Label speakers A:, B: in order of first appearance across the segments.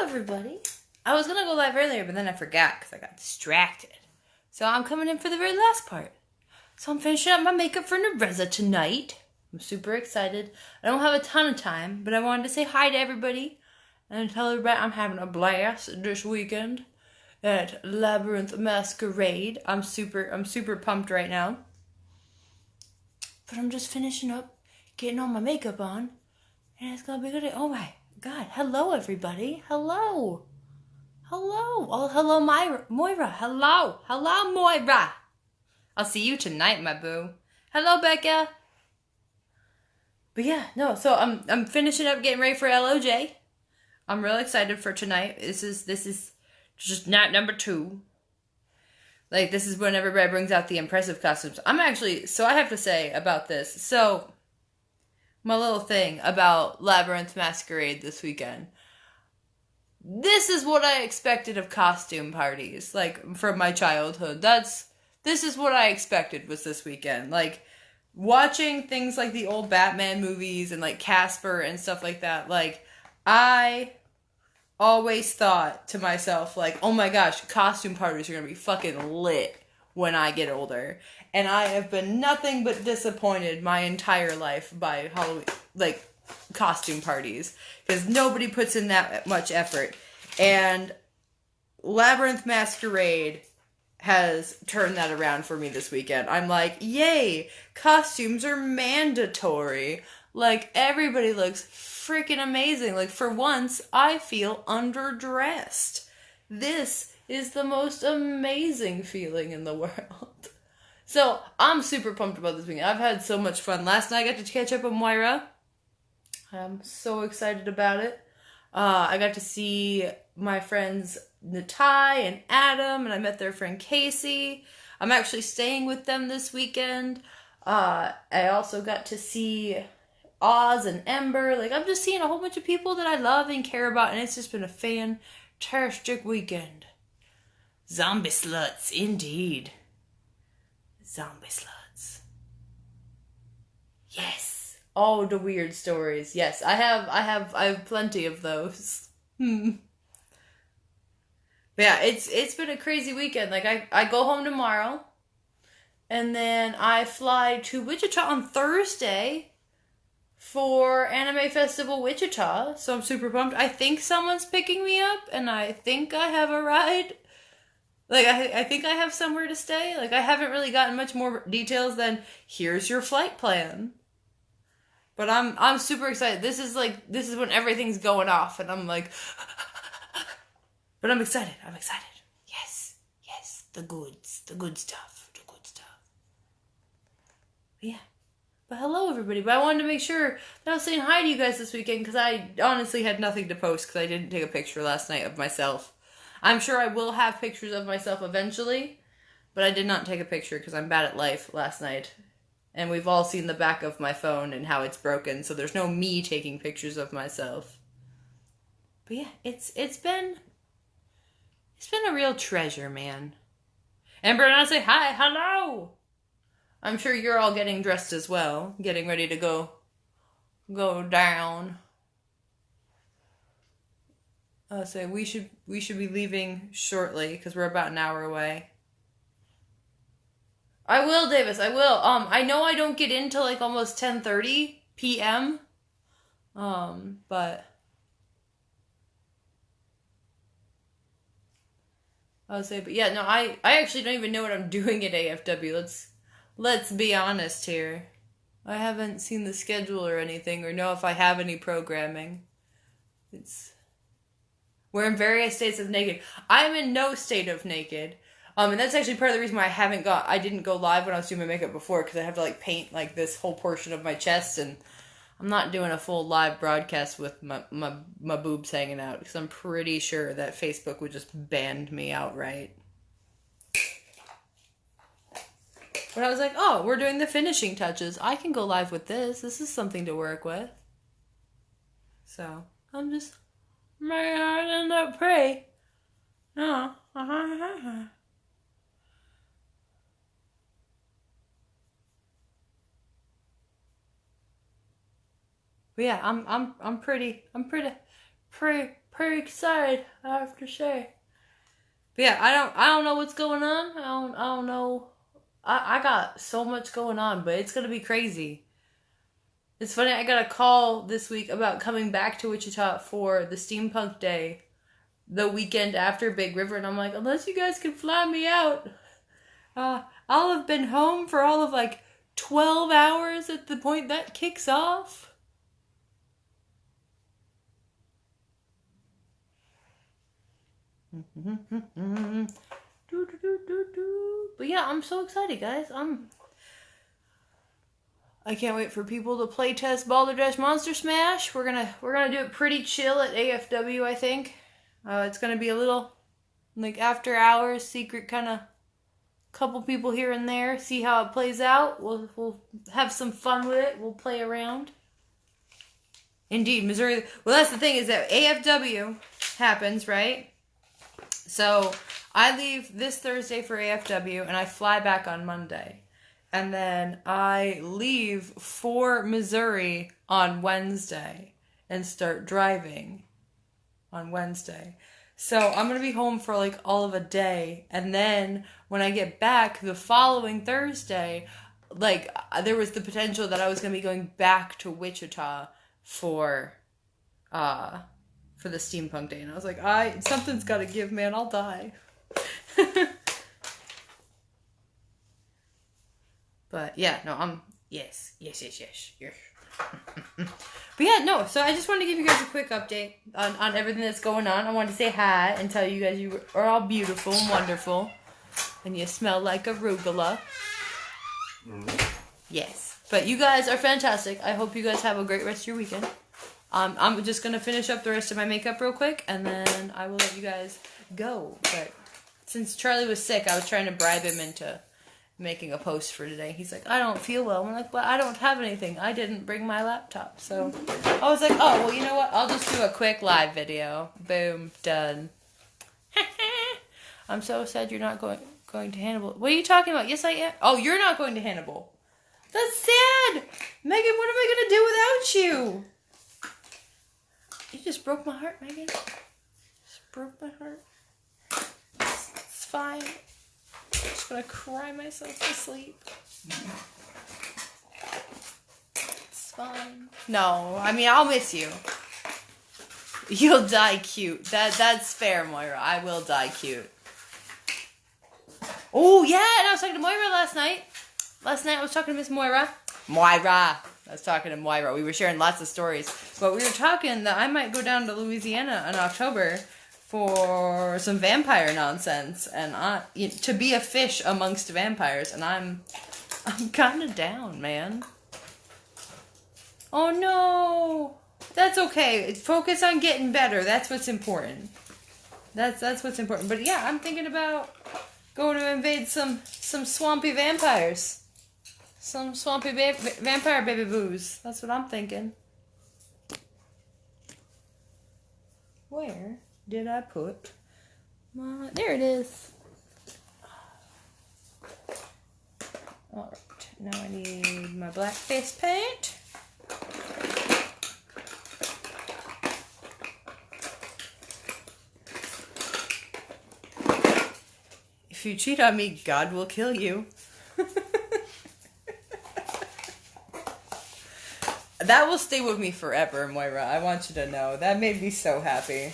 A: everybody. I was gonna go live earlier, but then I forgot because I got distracted. So I'm coming in for the very last part. So I'm finishing up my makeup for Nereza tonight. I'm super excited. I don't have a ton of time, but I wanted to say hi to everybody and tell everybody I'm having a blast this weekend at Labyrinth Masquerade. I'm super pumped right now. But I'm just finishing up, getting all my makeup on, and it's gonna be good. Oh my God! Hello, everybody. Hello. Oh, hello, Moira. Hello, Moira. I'll see you tonight, my boo. Hello, Becca. But yeah, no. So I'm finishing up, getting ready for LOJ. I'm real excited for tonight. This is just night number 2. Like, this is when everybody brings out the impressive costumes. So I have to say about this. So, my little thing about Labyrinth Masquerade this weekend. This is what I expected of costume parties, like, from my childhood. This is what I expected was this weekend. Like, watching things like the old Batman movies and, like, Casper and stuff like that. Like, I always thought to myself, like, oh my gosh, costume parties are gonna be fucking lit when I get older. And I have been nothing but disappointed my entire life by Halloween, like, costume parties. Because nobody puts in that much effort. And Labyrinth Masquerade has turned that around for me this weekend. I'm like, yay, costumes are mandatory. Like, everybody looks freaking amazing. Like, for once, I feel underdressed. This is the most amazing feeling in the world. So, I'm super pumped about this weekend. I've had so much fun. Last night I got to catch up with Moira. I'm so excited about it. I got to see my friends Natai and Adam, and I met their friend Casey. I'm actually staying with them this weekend. I also got to see Oz and Ember. Like, I'm just seeing a whole bunch of people that I love and care about, and it's just been a fantastic weekend. Zombie sluts, indeed. Zombie sluts. Yes. Oh, the weird stories. Yes, I have plenty of those. But yeah, it's been a crazy weekend. Like, I go home tomorrow, and then I fly to Wichita on Thursday for Anime Festival Wichita. So I'm super pumped. I think someone's picking me up, and I think I have a ride. Like, I think I have somewhere to stay. Like, I haven't really gotten much more details than, here's your flight plan. But I'm super excited. This is when everything's going off, and I'm like, but I'm excited. Yes, the good stuff. But yeah. But hello, everybody. But I wanted to make sure that I was saying hi to you guys this weekend, because I honestly had nothing to post because I didn't take a picture last night of myself. I'm sure I will have pictures of myself eventually, but I did not take a picture because I'm bad at life last night. And we've all seen the back of my phone and how it's broken, so there's no me taking pictures of myself. But yeah, it's been a real treasure, man. Amber and I say hi, hello. I'm sure you're all getting dressed as well, getting ready to go down. So we should be leaving shortly because we're about an hour away. I will, Davis. I will. I know I don't get in till like almost 10:30 p.m. But but yeah, no, I actually don't even know what I'm doing at AFW. Let's be honest here. I haven't seen the schedule or anything, or know if I have any programming. We're in various states of naked. I'm in no state of naked. And that's actually part of the reason why I didn't go live when I was doing my makeup before, because I have to like paint like this whole portion of my chest, and I'm not doing a full live broadcast with my boobs hanging out, because I'm pretty sure that Facebook would just ban me outright. But I was like, oh, we're doing the finishing touches. I can go live with this. This is something to work with. So I'm just, may I end up pray. No. But yeah, I'm pretty pretty excited, I have to say. But yeah, I don't know what's going on. I don't know. I got so much going on, but it's gonna be crazy. It's funny, I got a call this week about coming back to Wichita for the Steampunk Day the weekend after Big River, and I'm like, unless you guys can fly me out, I'll have been home for all of like 12 hours at the point that kicks off. But yeah, I'm so excited, guys. I can't wait for people to play test Balderdash Monster Smash. We're gonna do it pretty chill at AFW, I think. It's gonna be a little like after hours, secret kind of couple people here and there. See how it plays out. We'll have some fun with it. We'll play around. Indeed, Missouri. Well, that's the thing is that AFW happens, right? So I leave this Thursday for AFW and I fly back on Monday. And then I leave for Missouri on Wednesday and start driving on Wednesday. So I'm going to be home for like all of a day. And then when I get back the following Thursday, like there was the potential that I was going to be going back to Wichita for the Steampunk Day. And I was like, something's got to give, man. I'll die. But yeah, no, yes. But yeah, no, so I just wanted to give you guys a quick update on everything that's going on. I wanted to say hi and tell you guys you are all beautiful and wonderful. And you smell like arugula. Yes. But you guys are fantastic. I hope you guys have a great rest of your weekend. I'm just going to finish up the rest of my makeup real quick, and then I will let you guys go. But since Charlie was sick, I was trying to bribe him into making a post for today. He's like, I don't feel well. I'm like, well, I don't have anything. I didn't bring my laptop. So I was like, oh, well, you know what? I'll just do a quick live video. Boom. Done. I'm so sad you're not going to Hannibal. What are you talking about? Yes, I am. Oh, you're not going to Hannibal. That's sad. Megan, what am I going to do without you? You just broke my heart, Megan. Just broke my heart. It's fine. I'm just gonna cry myself to sleep. It's fine. No, I mean, I'll miss you. You'll die cute. That's fair, Moira. I will die cute. Oh, yeah, and I was talking to Moira last night. Last night I was talking to Miss Moira. I was talking to Moira. We were sharing lots of stories. But we were talking that I might go down to Louisiana in October for some vampire nonsense. And to be a fish amongst vampires. And I'm kind of down, man. Oh, no. That's okay. Focus on getting better. That's what's important. That's what's important. But yeah, I'm thinking about going to invade some swampy vampires. Some swampy vampire baby boos. That's what I'm thinking. Where did I put my... There it is. Alright, now I need my black face paint. If you cheat on me, God will kill you. That will stay with me forever, Moira. I want you to know. That made me so happy.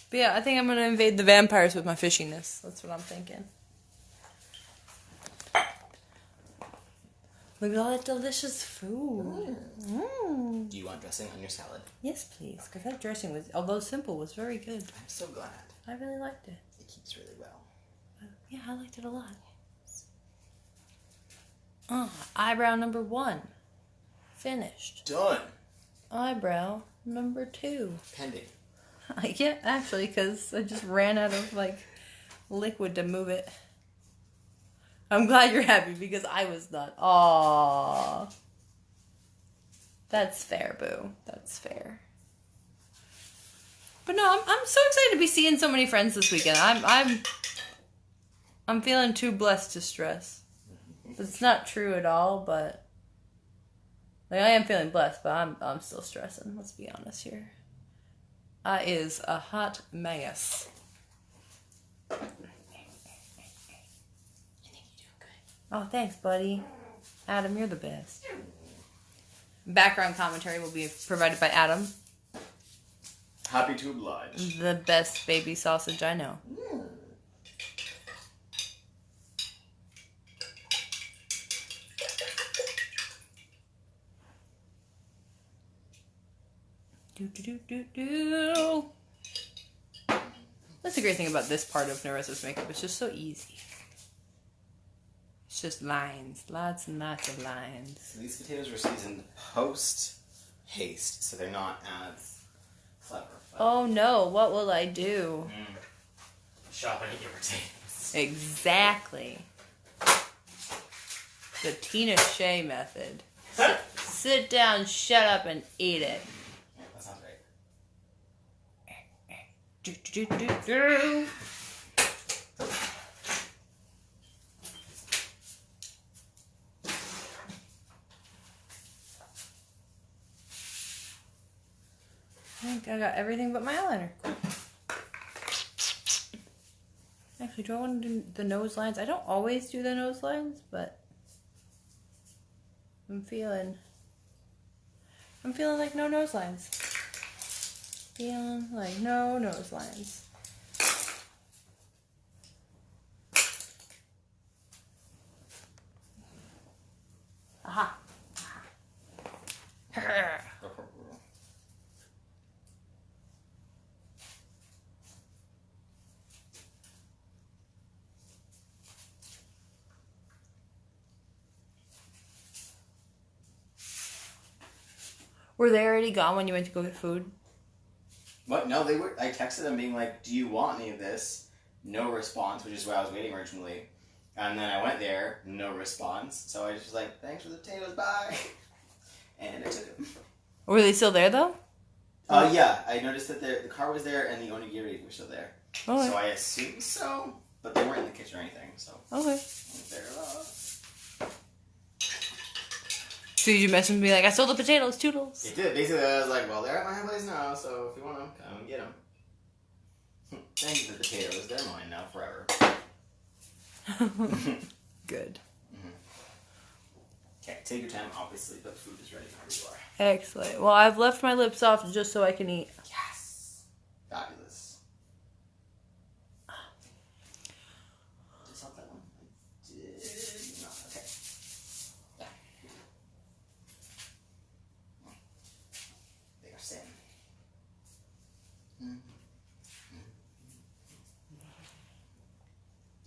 A: But yeah, I think I'm going to invade the vampires with my fishiness. That's what I'm thinking. Look at all that delicious food. Mm.
B: Do you want dressing on your salad?
A: Yes, please. Because that dressing was, although simple, was very good.
B: I'm so glad.
A: I really liked it.
B: It keeps really well.
A: Yeah, I liked it a lot. Eyebrow number 1. Finished.
B: Done.
A: Eyebrow number 2.
B: Pending.
A: Yeah, actually, because I just ran out of, liquid to move it. I'm glad you're happy because I was not. Aww. That's fair, boo. That's fair. But no, I'm so excited to be seeing so many friends this weekend. I'm feeling too blessed to stress. It's not true at all, but like I am feeling blessed, but I'm still stressing. Let's be honest here. I is a hot mess.
B: I think you're doing good.
A: Oh, thanks, buddy. Adam, you're the best. Background commentary will be provided by Adam,
B: Happy to oblige.
A: the best baby sausage I know. Do. That's the great thing about this part of Naresa's makeup. It's just so easy. It's just lines. Lots and lots of lines.
B: These potatoes were seasoned post haste, so they're not as clever. But
A: Oh no, what will I do?
B: shop and eat your potatoes.
A: Exactly. The Tina Shea method. Sit down, shut up, and eat it.
B: That sounds right.
A: Do. I think I got everything but my eyeliner. Actually, do I want to do the nose lines? I don't always do the nose lines, but I'm feeling like no nose lines. Feeling like no nose lines. Aha. Were they already gone when you went to go get food?
B: What? No, they were. I texted them being like, "Do you want any of this?" No response, which is why I was waiting originally. And then I went there, no response. So I was just like, "Thanks for the potatoes, bye." And I took them.
A: Were they still there though?
B: Yeah, I noticed that the car was there and the onigiri were still there.
A: Okay.
B: So I assumed so, but they weren't in the kitchen or anything. So
A: Okay.
B: they're
A: So did you message me like, I stole the potatoes, toodles?
B: It did. Basically, I was like, "Well, they're at my place now, so if you want them, come and get them." Thank you for the potatoes. They're mine now forever.
A: Good.
B: Okay, take your time, obviously, but food is ready whenever you are.
A: Excellent. Well, I've left my lips off just so I can eat.
B: Yes! Fabulous. Did I stop that one? I did not. Okay. Yeah. They are staying.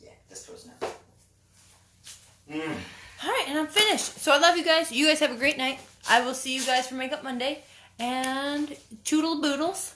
B: Yeah, this goes now.
A: Alright, and I'm finished. So I love you guys. You guys have a great night. I will see you guys for Makeup Monday. And toodle boodles.